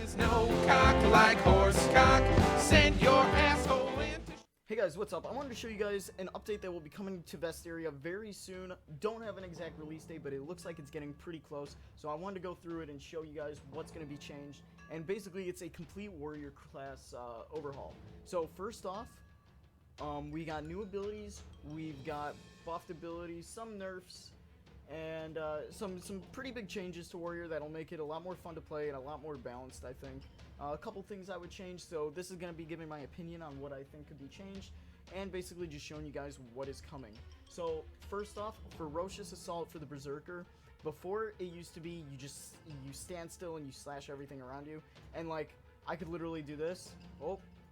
It's no cock like horse cock. Send your asshole into. Hey guys, what's up? I wanted to show you guys an update that will be coming to Vesteria very soon. Don't have an exact release date, but it looks like it's getting pretty close. So I wanted to go through it and show you guys what's going to be changed. And basically, it's a complete warrior class overhaul. So first off, we got new abilities, we've got buffed abilities, some nerfs, and some pretty big changes to warrior that'll make it a lot more fun to play and a lot more balanced, I think. A couple things I would change, so this is going to be giving my opinion on what I think could be changed, and basically just showing you guys what is coming. So first off, Ferocious Assault for the Berserker. Before, it used to be you stand still and you slash everything around you, and like I could literally do this,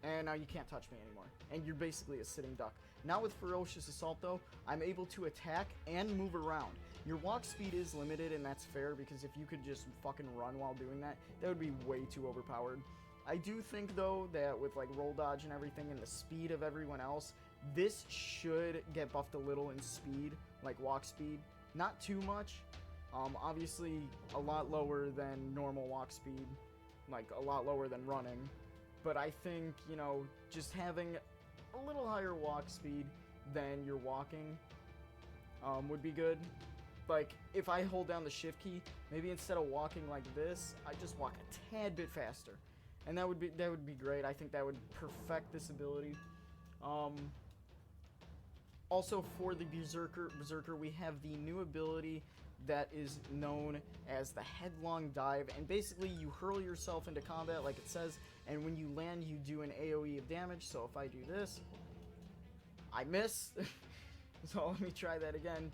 and now you can't touch me anymore, and you're basically a sitting duck. Now with Ferocious Assault though, I'm able to attack and move around. Your walk speed is limited, and that's fair, because if you could just fucking run while doing that, that would be way too overpowered. I do think though that with like roll dodge and everything and the speed of everyone else, this should get buffed a little in speed, like walk speed. Not too much. Obviously a lot lower than normal walk speed, like a lot lower than running. But I think, you know, just having a little higher walk speed than you're walking would be good. Like, if I hold down the shift key, maybe instead of walking like this, I just walk a tad bit faster. And that would be great. I think that would perfect this ability. Also for the Berserker, we have the new ability that is known as the Headlong Dive, and basically you hurl yourself into combat like it says, and when you land you do an AoE of damage. So if I do this, I miss. So let me try that again.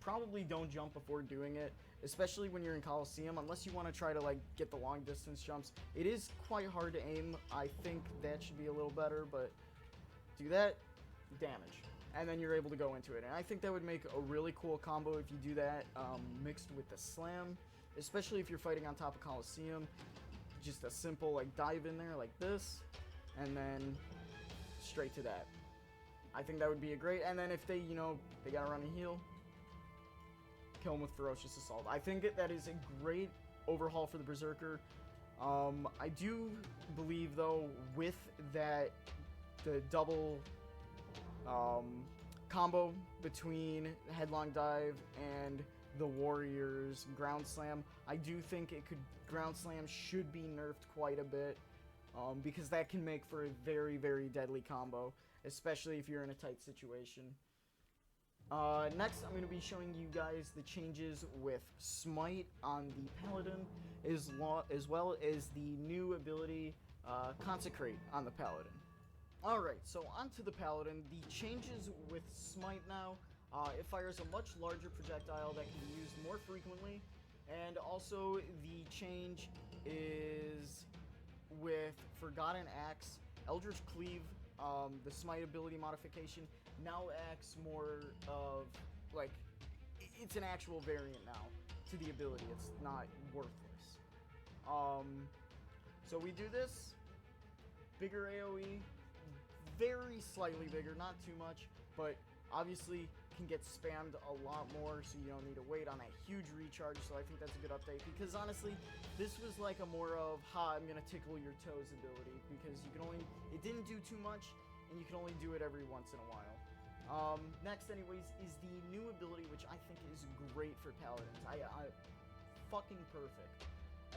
Probably don't jump before doing it, especially when you're in Coliseum, unless you want to try to like get the long distance jumps. It is quite hard to aim. I think that should be a little better, but do that, damage, and then you're able to go into it. And I think that would make a really cool combo if you do that mixed with the slam, especially if you're fighting on top of Coliseum. Just a simple like dive in there like this, and then straight to that. I think that would be a great, and then if they, you know, they gotta run and heal, kill them with Ferocious Assault. I think that is a great overhaul for the Berserker. I do believe, though, with that, the double combo between Headlong Dive and the Warrior's Ground Slam, I do think Ground Slam should be nerfed quite a bit, because that can make for a very, very deadly combo, especially if you're in a tight situation. Next, I'm going to be showing you guys the changes with Smite on the Paladin, as well as the new ability, Consecrate on the Paladin. Alright, so onto the Paladin. The changes with Smite now, it fires a much larger projectile that can be used more frequently, and also the change is with Forgotten Axe, Eldritch Cleave. The Smite ability modification now acts more of, like, it's an actual variant now to the ability. It's not worthless. So we do this, bigger AoE, very slightly bigger, not too much, but obviously can get spammed a lot more, so you don't need to wait on a huge recharge. So I think that's a good update, because honestly, this was like a more of, I'm gonna tickle your toes ability, because you can only, it didn't do too much, and you can only do it every once in a while. Next anyways is the new ability, which I think is great for Paladins. I fucking perfect.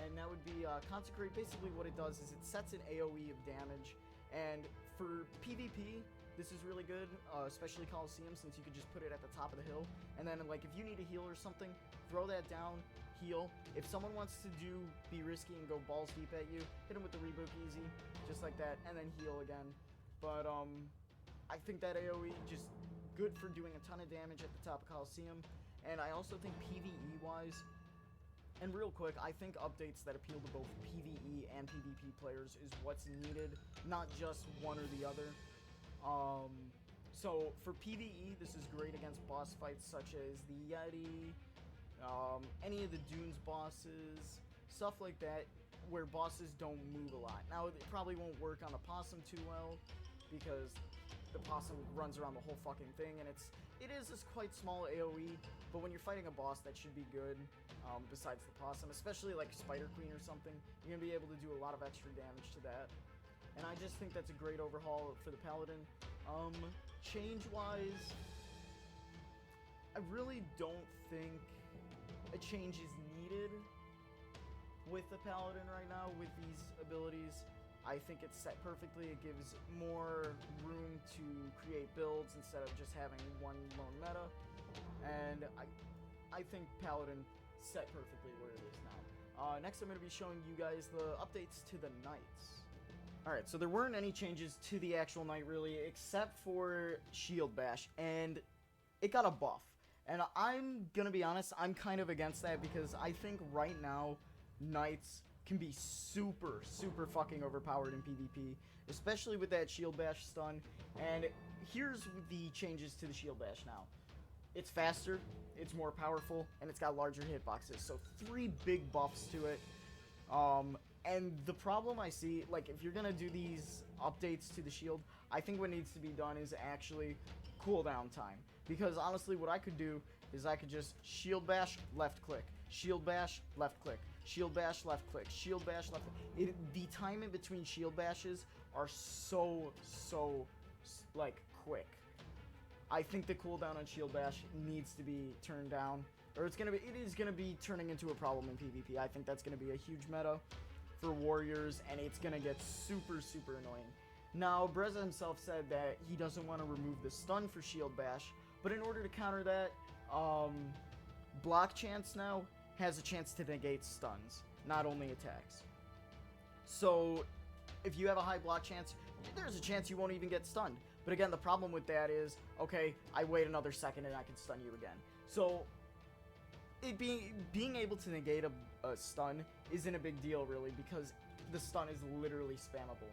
And that would be Consecrate. Basically what it does is it sets an AoE of damage, and for PvP, this is really good, especially Coliseum, since you could just put it at the top of the hill, and then like if you need a heal or something, throw that down, heal. If someone wants to be risky and go balls deep at you, hit them with the reboot easy, just like that, and then heal again. But I think that AoE just good for doing a ton of damage at the top of Coliseum, and I also think PvE wise, and real quick, I think updates that appeal to both PvE and PvP players is what's needed, not just one or the other. So for PvE, this is great against boss fights such as the Yeti, any of the Dunes bosses, stuff like that, where bosses don't move a lot. Now, it probably won't work on the Possum too well, because the Possum runs around the whole fucking thing, and it is this quite small AoE, but when you're fighting a boss, that should be good, besides the possum, especially like Spider Queen or something. You're going to be able to do a lot of extra damage to that. And I just think that's a great overhaul for the Paladin. Change-wise, I really don't think a change is needed with the Paladin right now with these abilities. I think it's set perfectly. It gives more room to create builds instead of just having one lone meta. And I think Paladin set perfectly where it is now. Next I'm going to be showing you guys the updates to the Knights. Alright, so there weren't any changes to the actual Knight really, except for Shield Bash, and it got a buff. And I'm gonna be honest, I'm kind of against that because I think right now, Knights can be super fucking overpowered in PvP, especially with that Shield Bash stun. And here's the changes to the Shield Bash now. It's faster, it's more powerful, and it's got larger hitboxes. So 3 big buffs to it. And the problem I see, like, if you're gonna do these updates to the shield, I think what needs to be done is actually cooldown time. Because honestly, what I could do is I could just shield bash, left click, shield bash, left click, shield bash, left click, shield bash, left click. The time in between shield bashes are so like, quick. I think the cooldown on shield bash needs to be turned down. Or it is gonna be turning into a problem in PvP. I think that's gonna be a huge meta for warriors, and it's gonna get super annoying. Now, Breza himself said that he doesn't want to remove the stun for Shield Bash, but in order to counter that, Block Chance now has a chance to negate stuns, not only attacks. So, if you have a high block chance, there's a chance you won't even get stunned. But again, the problem with that is, okay, I wait another second and I can stun you again. So, it being able to negate a stun isn't a big deal really, because the stun is literally spammable.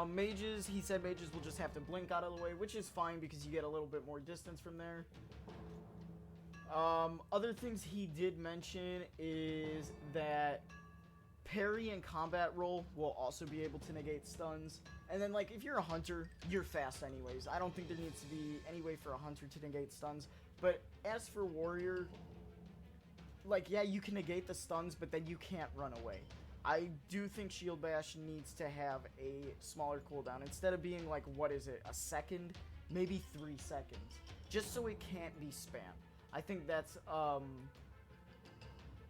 Mages, he said mages will just have to blink out of the way, which is fine because you get a little bit more distance from there. Other things he did mention is that parry and combat roll will also be able to negate stuns. And then, like, if you're a hunter, you're fast anyways. I don't think there needs to be any way for a hunter to negate stuns. But as for warrior, like, yeah, you can negate the stuns, but then you can't run away. I do think Shield Bash needs to have a smaller cooldown. Instead of being, like, what is it, a second? Maybe 3 seconds. Just so it can't be spammed. I think that's,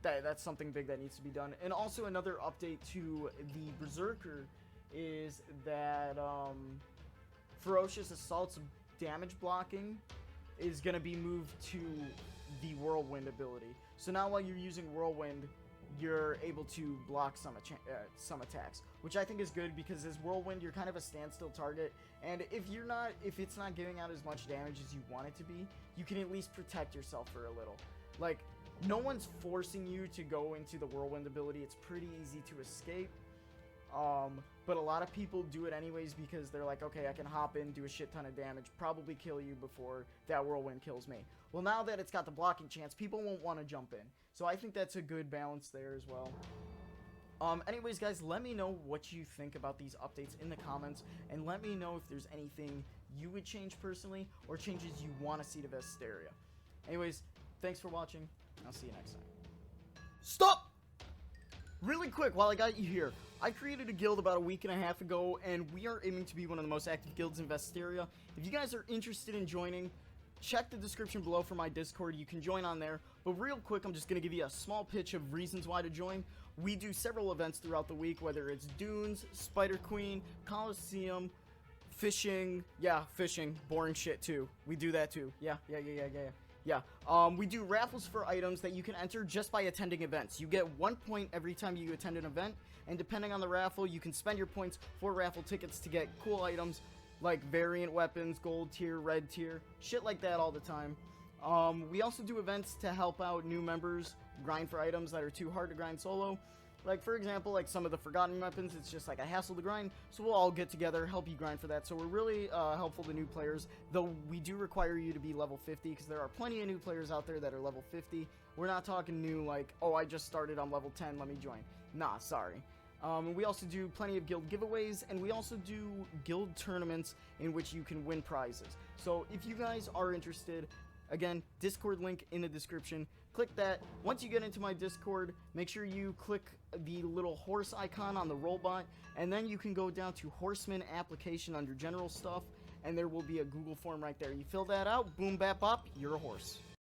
that's something big that needs to be done. And also another update to the Berserker is that, Ferocious Assault's damage blocking is going to be moved to the Whirlwind ability. So now while you're using Whirlwind, you're able to block some attacks, which I think is good because as Whirlwind, you're kind of a standstill target, and if it's not giving out as much damage as you want it to be, you can at least protect yourself for a little. Like, no one's forcing you to go into the Whirlwind ability. It's pretty easy to escape. But a lot of people do it anyways because they're like, okay, I can hop in, do a shit ton of damage, probably kill you before that Whirlwind kills me. Well, now that it's got the blocking chance, people won't want to jump in. So I think that's a good balance there as well. Anyways, guys, let me know what you think about these updates in the comments, and let me know if there's anything you would change personally, or changes you want to see to Vesteria. Anyways, thanks for watching. I'll see you next time. Stop! Really quick, while I got you here, I created a guild about a week and a half ago, and we are aiming to be one of the most active guilds in Vesteria. If you guys are interested in joining, check the description below for my Discord. You can join on there. But real quick, I'm just going to give you a small pitch of reasons why to join. We do several events throughout the week, whether it's Dunes, Spider Queen, Coliseum, fishing. Yeah, fishing. Boring shit, too. We do that, too. Yeah. We do raffles for items that you can enter just by attending events. You get 1 point every time you attend an event, and depending on the raffle, you can spend your points for raffle tickets to get cool items like variant weapons, gold tier, red tier, shit like that all the time. We also do events to help out new members grind for items that are too hard to grind solo. Like, for example, like some of the forgotten weapons, it's just like a hassle to grind, so we'll all get together, help you grind for that. So we're really helpful to new players, though we do require you to be level 50, because there are plenty of new players out there that are level 50. We're not talking new, like, oh, I just started on level 10, let me join. Nah, sorry. And we also do plenty of guild giveaways, and we also do guild tournaments in which you can win prizes. So if you guys are interested, again, Discord link in the description. Click that. Once you get into my Discord, make sure you click the little horse icon on the robot, and then you can go down to Horseman application under general stuff, and there will be a Google form right there. You fill that out, boom, bap, bop, you're a horse.